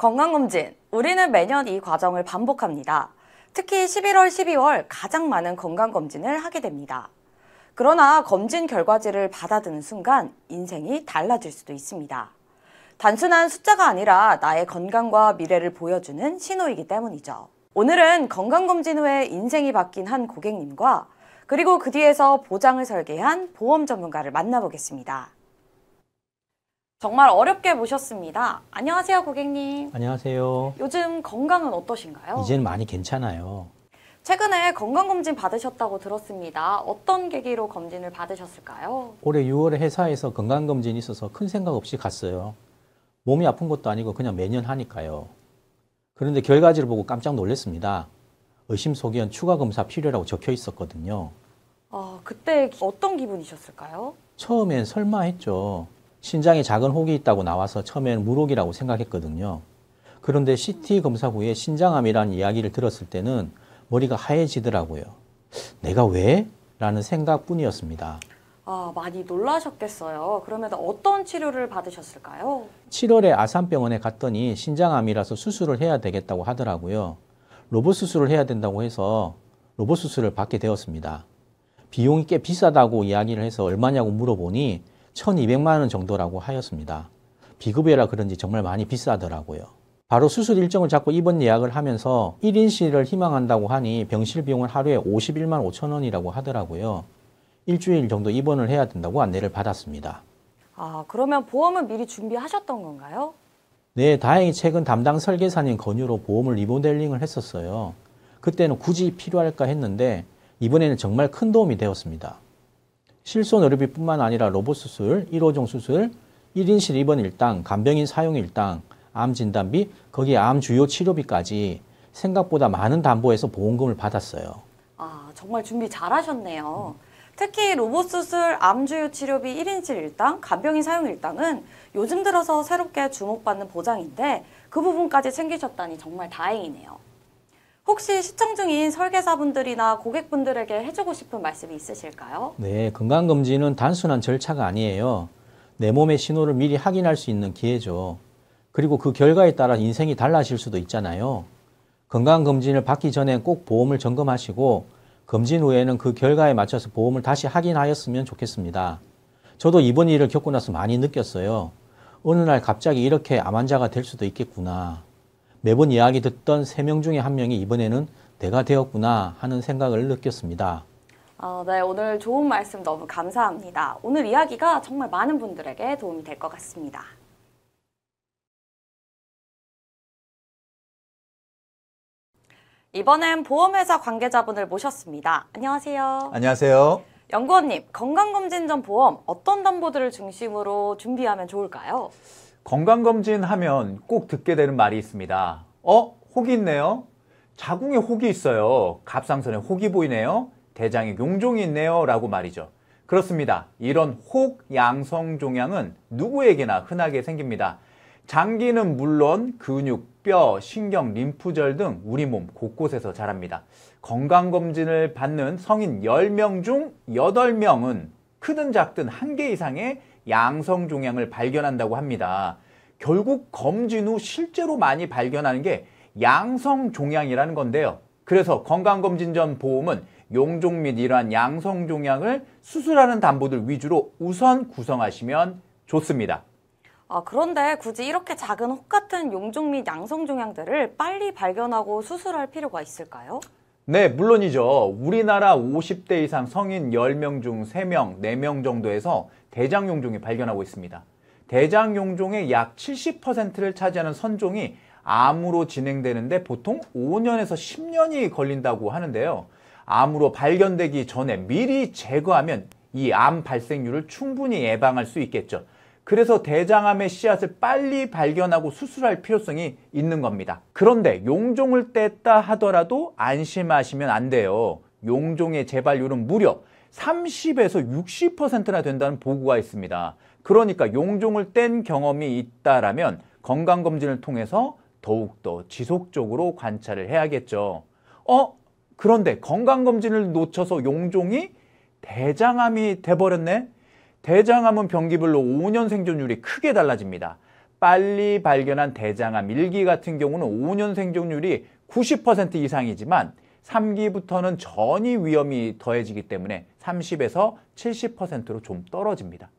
건강검진. 우리는 매년 이 과정을 반복합니다. 특히 11월, 12월 가장 많은 건강검진을 하게 됩니다. 그러나 검진 결과지를 받아드는 순간 인생이 달라질 수도 있습니다. 단순한 숫자가 아니라 나의 건강과 미래를 보여주는 신호이기 때문이죠. 오늘은 건강검진 후에 인생이 바뀐 한 고객님과 그리고 그 뒤에서 보장을 설계한 보험 전문가를 만나보겠습니다. 정말 어렵게 모셨습니다. 안녕하세요, 고객님. 안녕하세요. 요즘 건강은 어떠신가요? 이제는 많이 괜찮아요. 최근에 건강검진 받으셨다고 들었습니다. 어떤 계기로 검진을 받으셨을까요? 올해 6월에 회사에서 건강검진이 있어서 큰 생각 없이 갔어요. 몸이 아픈 것도 아니고 그냥 매년 하니까요. 그런데 결과지를 보고 깜짝 놀랐습니다. 의심소견 추가 검사 필요라고 적혀 있었거든요. 그때 어떤 기분이셨을까요? 처음엔 설마 했죠. 신장에 작은 혹이 있다고 나와서 처음에는 물혹이라고 생각했거든요. 그런데 CT 검사 후에 신장암이라는 이야기를 들었을 때는 머리가 하얘지더라고요. 내가 왜? 라는 생각뿐이었습니다. 많이 놀라셨겠어요. 그러면 어떤 치료를 받으셨을까요? 7월에 아산병원에 갔더니 신장암이라서 수술을 해야 되겠다고 하더라고요. 로봇 수술을 해야 된다고 해서 로봇 수술을 받게 되었습니다. 비용이 꽤 비싸다고 이야기를 해서 얼마냐고 물어보니 1,200만 원 정도라고 하였습니다. 비급여라 그런지 정말 많이 비싸더라고요. 바로 수술 일정을 잡고 입원 예약을 하면서 1인실을 희망한다고 하니 병실 비용은 하루에 51만 5천 원이라고 하더라고요. 일주일 정도 입원을 해야 된다고 안내를 받았습니다. 그러면 보험은 미리 준비하셨던 건가요? 네, 다행히 최근 담당 설계사님 권유로 보험을 리모델링을 했었어요. 그때는 굳이 필요할까 했는데 이번에는 정말 큰 도움이 되었습니다. 실손 의료비뿐만 아니라 로봇 수술, 1호종 수술, 1인실 입원 일당, 간병인 사용 일당, 암 진단비, 거기에 암 주요 치료비까지 생각보다 많은 담보에서 보험금을 받았어요. 정말 준비 잘하셨네요. 특히 로봇 수술, 암 주요 치료비 1인실 일당, 간병인 사용 일당은 요즘 들어서 새롭게 주목받는 보장인데 그 부분까지 챙기셨다니 정말 다행이네요. 혹시 시청 중인 설계사분들이나 고객분들에게 해주고 싶은 말씀이 있으실까요? 네, 건강검진은 단순한 절차가 아니에요. 내 몸의 신호를 미리 확인할 수 있는 기회죠. 그리고 그 결과에 따라 인생이 달라질 수도 있잖아요. 건강검진을 받기 전에 꼭 보험을 점검하시고 검진 후에는 그 결과에 맞춰서 보험을 다시 확인하였으면 좋겠습니다. 저도 이번 일을 겪고 나서 많이 느꼈어요. 어느 날 갑자기 이렇게 암 환자가 될 수도 있겠구나. 매번 이야기 듣던 3명 중에 1명이 이번에는 내가 되었구나 하는 생각을 느꼈습니다. 네, 오늘 좋은 말씀 너무 감사합니다. 오늘 이야기가 정말 많은 분들에게 도움이 될 것 같습니다. 이번엔 보험회사 관계자분을 모셨습니다. 안녕하세요. 안녕하세요. 연구원님, 건강검진 전 보험 어떤 담보들을 중심으로 준비하면 좋을까요? 건강검진 하면 꼭 듣게 되는 말이 있습니다. 혹이 있네요. 자궁에 혹이 있어요. 갑상선에 혹이 보이네요. 대장에 용종이 있네요. 라고 말이죠. 그렇습니다. 이런 혹 양성 종양은 누구에게나 흔하게 생깁니다. 장기는 물론 근육, 뼈, 신경, 림프절 등 우리 몸 곳곳에서 자랍니다. 건강검진을 받는 성인 10명 중 8명은 크든 작든 1개 이상의 양성 종양을 발견한다고 합니다. 결국 검진 후 실제로 많이 발견하는 게 양성 종양이라는 건데요. 그래서 건강검진 전 보험은 용종 및 이러한 양성 종양을 수술하는 담보들 위주로 우선 구성하시면 좋습니다. 그런데 굳이 이렇게 작은 혹 같은 용종 및 양성 종양들을 빨리 발견하고 수술할 필요가 있을까요? 네, 물론이죠. 우리나라 50대 이상 성인 10명 중 3명, 4명 정도에서 대장용종이 발견하고 있습니다. 대장용종의 약 70%를 차지하는 선종이 암으로 진행되는데 보통 5년에서 10년이 걸린다고 하는데요. 암으로 발견되기 전에 미리 제거하면 이 암 발생률을 충분히 예방할 수 있겠죠. 그래서 대장암의 씨앗을 빨리 발견하고 수술할 필요성이 있는 겁니다. 그런데 용종을 뗐다 하더라도 안심하시면 안 돼요. 용종의 재발률은 무려 30에서 60%나 된다는 보고가 있습니다. 그러니까 용종을 뗀 경험이 있다라면 건강검진을 통해서 더욱더 지속적으로 관찰을 해야겠죠. 그런데 건강검진을 놓쳐서 용종이 대장암이 돼버렸네? 대장암은 병기별로 5년 생존율이 크게 달라집니다. 빨리 발견한 대장암 1기 같은 경우는 5년 생존율이 90% 이상이지만 3기부터는 전이 위험이 더해지기 때문에 30에서 70%로 좀 떨어집니다.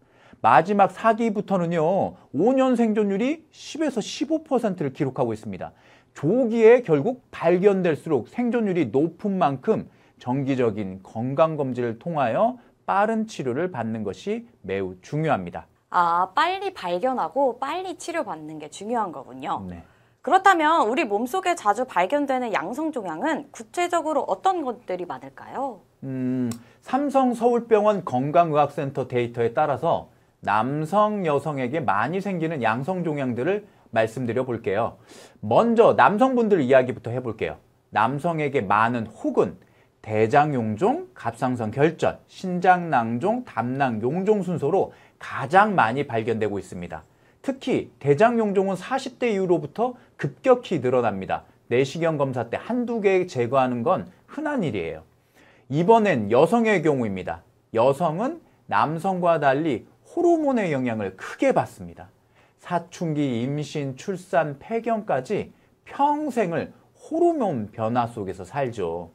마지막 4기부터는요, 5년 생존율이 10에서 15%를 기록하고 있습니다. 조기에 결국 발견될수록 생존율이 높은 만큼 정기적인 건강검진을 통하여 빠른 치료를 받는 것이 매우 중요합니다. 아, 빨리 발견하고 빨리 치료받는 게 중요한 거군요. 네. 그렇다면 우리 몸속에 자주 발견되는 양성종양은 구체적으로 어떤 것들이 많을까요? 삼성 서울병원 건강의학센터 데이터에 따라서 남성, 여성에게 많이 생기는 양성종양들을 말씀드려 볼게요. 먼저 남성분들 이야기부터 해볼게요. 남성에게 많은 혹은 대장용종, 갑상선 결절, 신장낭종, 담낭용종 순서로 가장 많이 발견되고 있습니다. 특히 대장용종은 40대 이후로부터 급격히 늘어납니다. 내시경 검사 때 한두 개 제거하는 건 흔한 일이에요. 이번엔 여성의 경우입니다. 여성은 남성과 달리 호르몬의 영향을 크게 받습니다. 사춘기, 임신, 출산, 폐경까지 평생을 호르몬 변화 속에서 살죠.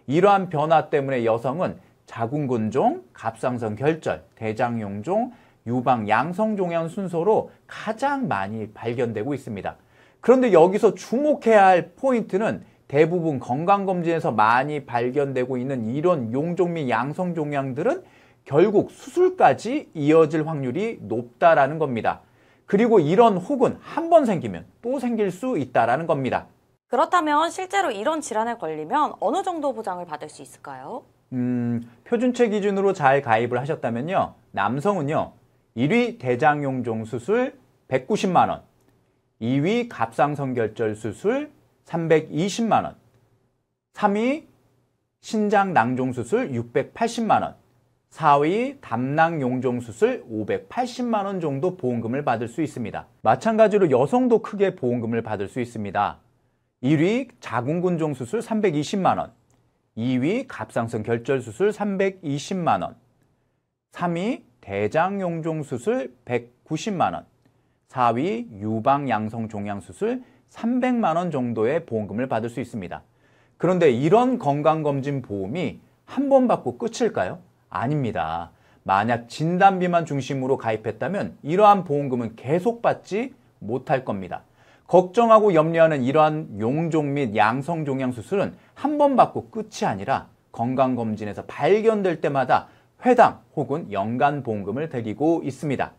이러한 변화 때문에 여성은 자궁근종, 갑상선 결절, 대장용종, 유방 양성종양 순서로 가장 많이 발견되고 있습니다. 그런데 여기서 주목해야 할 포인트는 대부분 건강검진에서 많이 발견되고 있는 이런 용종 및 양성종양들은 결국 수술까지 이어질 확률이 높다라는 겁니다. 그리고 이런 혹은 한 번 생기면 또 생길 수 있다라는 겁니다. 그렇다면 실제로 이런 질환에 걸리면 어느 정도 보장을 받을 수 있을까요? 표준체 기준으로 잘 가입을 하셨다면요. 남성은요. 1위 대장용종 수술 190만 원, 2위 갑상선 결절 수술 320만 원, 3위 신장 낭종 수술 680만 원, 4위 담낭 용종 수술 580만 원 정도 보험금을 받을 수 있습니다. 마찬가지로 여성도 크게 보험금을 받을 수 있습니다. 1위 자궁근종 수술 320만 원, 2위 갑상선 결절 수술 320만 원, 3위 대장 용종 수술 190만 원, 4위 유방 양성 종양 수술 300만 원 정도의 보험금을 받을 수 있습니다. 그런데 이런 건강검진 보험이 한 번 받고 끝일까요? 아닙니다. 만약 진단비만 중심으로 가입했다면 이러한 보험금은 계속 받지 못할 겁니다. 걱정하고 염려하는 이러한 용종 및 양성 종양 수술은 한 번 받고 끝이 아니라 건강검진에서 발견될 때마다 회당 혹은 연간 보험금을 드리고 있습니다.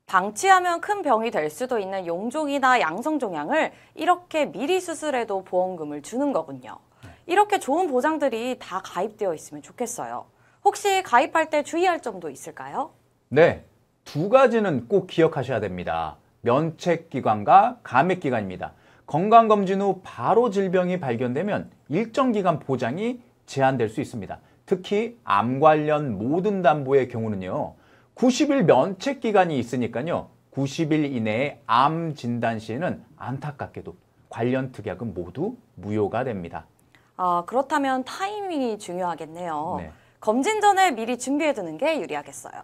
방치하면 큰 병이 될 수도 있는 용종이나 양성종양을 이렇게 미리 수술해도 보험금을 주는 거군요. 이렇게 좋은 보장들이 다 가입되어 있으면 좋겠어요. 혹시 가입할 때 주의할 점도 있을까요? 네, 두 가지는 꼭 기억하셔야 됩니다. 면책기관과 감액기관입니다. 건강검진 후 바로 질병이 발견되면 일정 기간 보장이 제한될 수 있습니다. 특히 암 관련 모든 담보의 경우는요. 90일 면책기간이 있으니까요. 90일 이내에 암 진단 시에는 안타깝게도 관련 특약은 모두 무효가 됩니다. 아, 그렇다면 타이밍이 중요하겠네요. 네. 검진 전에 미리 준비해두는 게 유리하겠어요.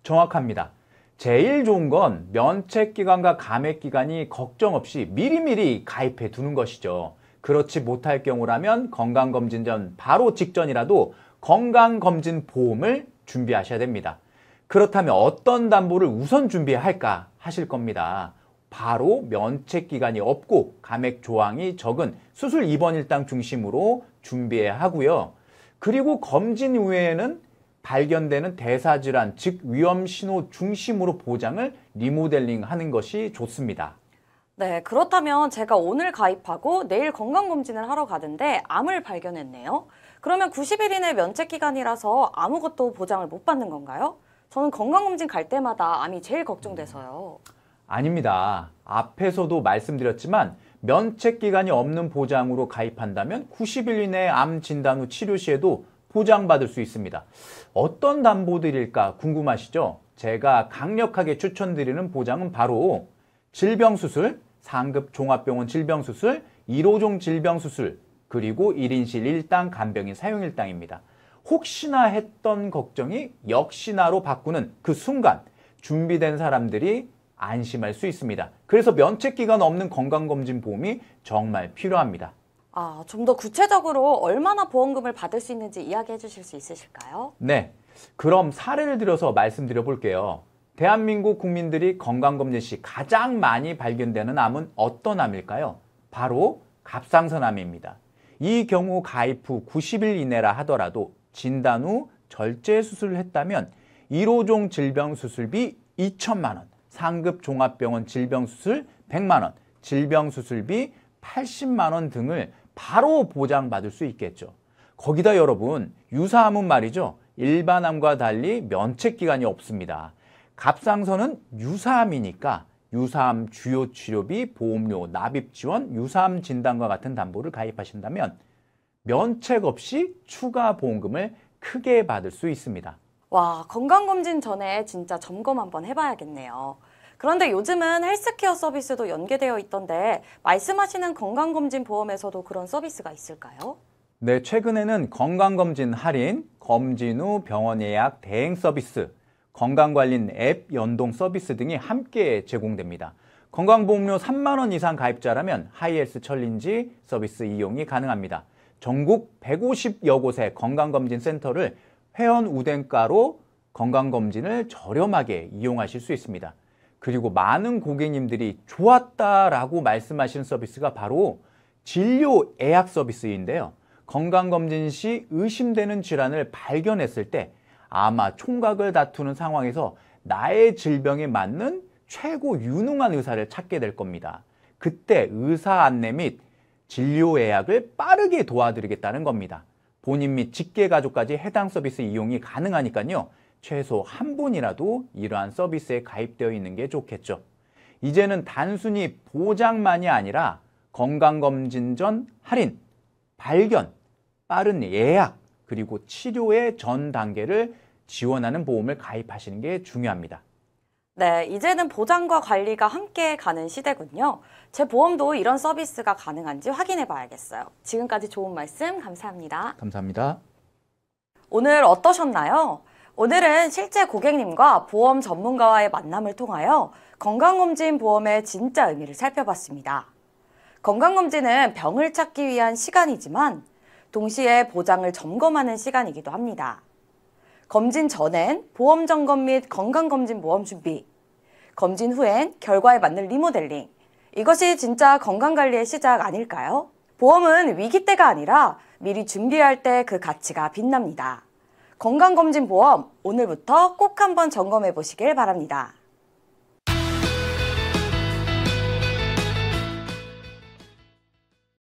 정확합니다. 제일 좋은 건 면책기관과 감액기관이 걱정 없이 미리미리 가입해 두는 것이죠. 그렇지 못할 경우라면 건강검진 전 바로 직전이라도 건강검진 보험을 준비하셔야 됩니다. 그렇다면 어떤 담보를 우선 준비할까 하실 겁니다. 바로 면책기간이 없고 감액 조항이 적은 수술 입원 일당 중심으로 준비해야 하고요. 그리고 검진 후에는 발견되는 대사질환, 즉 위험 신호 중심으로 보장을 리모델링하는 것이 좋습니다. 네, 그렇다면 제가 오늘 가입하고 내일 건강검진을 하러 가는데 암을 발견했네요. 그러면 90일 이내 면책기간이라서 아무것도 보장을 못 받는 건가요? 저는 건강검진 갈 때마다 암이 제일 걱정돼서요. 아닙니다. 앞에서도 말씀드렸지만 면책기간이 없는 보장으로 가입한다면 90일 이내 암 진단 후 치료 시에도 보장받을 수 있습니다. 어떤 담보들일까 궁금하시죠? 제가 강력하게 추천드리는 보장은 바로 질병수술, 상급 종합병원 질병수술, 1호종 질병수술, 그리고 1인실 1당 간병인 사용 1당입니다. 혹시나 했던 걱정이 역시나로 바꾸는 그 순간 준비된 사람들이 안심할 수 있습니다. 그래서 면책기간 없는 건강검진보험이 정말 필요합니다. 좀 더 구체적으로 얼마나 보험금을 받을 수 있는지 이야기해 주실 수 있으실까요? 네, 그럼 사례를 들어서 말씀드려 볼게요. 대한민국 국민들이 건강검진 시 가장 많이 발견되는 암은 어떤 암일까요? 바로 갑상선암입니다. 이 경우 가입 후 90일 이내라 하더라도 진단 후 절제 수술을 했다면 1호종 질병 수술비 2천만 원, 상급 종합병원 질병수술 100만 원, 질병수술비 80만 원 등을 바로 보장받을 수 있겠죠. 거기다 여러분, 유사암은 말이죠. 일반암과 달리 면책기간이 없습니다. 갑상선은 유사암이니까 유사암 주요 치료비, 보험료, 납입 지원, 유사암 진단과 같은 담보를 가입하신다면 면책 없이 추가 보험금을 크게 받을 수 있습니다. 와, 건강검진 전에 진짜 점검 한번 해봐야겠네요. 그런데 요즘은 헬스케어 서비스도 연계되어 있던데 말씀하시는 건강검진 보험에서도 그런 서비스가 있을까요? 네, 최근에는 건강검진 할인, 검진 후 병원 예약 대행 서비스, 건강관리 앱 연동 서비스 등이 함께 제공됩니다. 건강보험료 3만 원 이상 가입자라면 하이헬스 챌린지 서비스 이용이 가능합니다. 전국 150여 곳의 건강검진 센터를 회원 우대가로 건강검진을 저렴하게 이용하실 수 있습니다. 그리고 많은 고객님들이 좋았다라고 말씀하시는 서비스가 바로 진료 예약 서비스인데요. 건강검진 시 의심되는 질환을 발견했을 때 아마 총각을 다투는 상황에서 나의 질병에 맞는 최고 유능한 의사를 찾게 될 겁니다. 그때 의사 안내 및 진료 예약을 빠르게 도와드리겠다는 겁니다. 본인 및 직계가족까지 해당 서비스 이용이 가능하니까요. 최소 한 분이라도 이러한 서비스에 가입되어 있는 게 좋겠죠. 이제는 단순히 보장만이 아니라 건강검진 전 할인, 발견, 빠른 예약, 그리고 치료의 전 단계를 지원하는 보험을 가입하시는 게 중요합니다. 네, 이제는 보장과 관리가 함께 가는 시대군요. 제 보험도 이런 서비스가 가능한지 확인해 봐야겠어요. 지금까지 좋은 말씀 감사합니다. 감사합니다. 오늘 어떠셨나요? 오늘은 실제 고객님과 보험 전문가와의 만남을 통하여 건강검진 보험의 진짜 의미를 살펴봤습니다. 건강검진은 병을 찾기 위한 시간이지만 동시에 보장을 점검하는 시간이기도 합니다. 검진 전엔 보험 점검 및 건강검진 보험 준비, 검진 후엔 결과에 맞는 리모델링, 이것이 진짜 건강관리의 시작 아닐까요? 보험은 위기 때가 아니라 미리 준비할 때 그 가치가 빛납니다. 건강검진 보험 오늘부터 꼭 한번 점검해 보시길 바랍니다.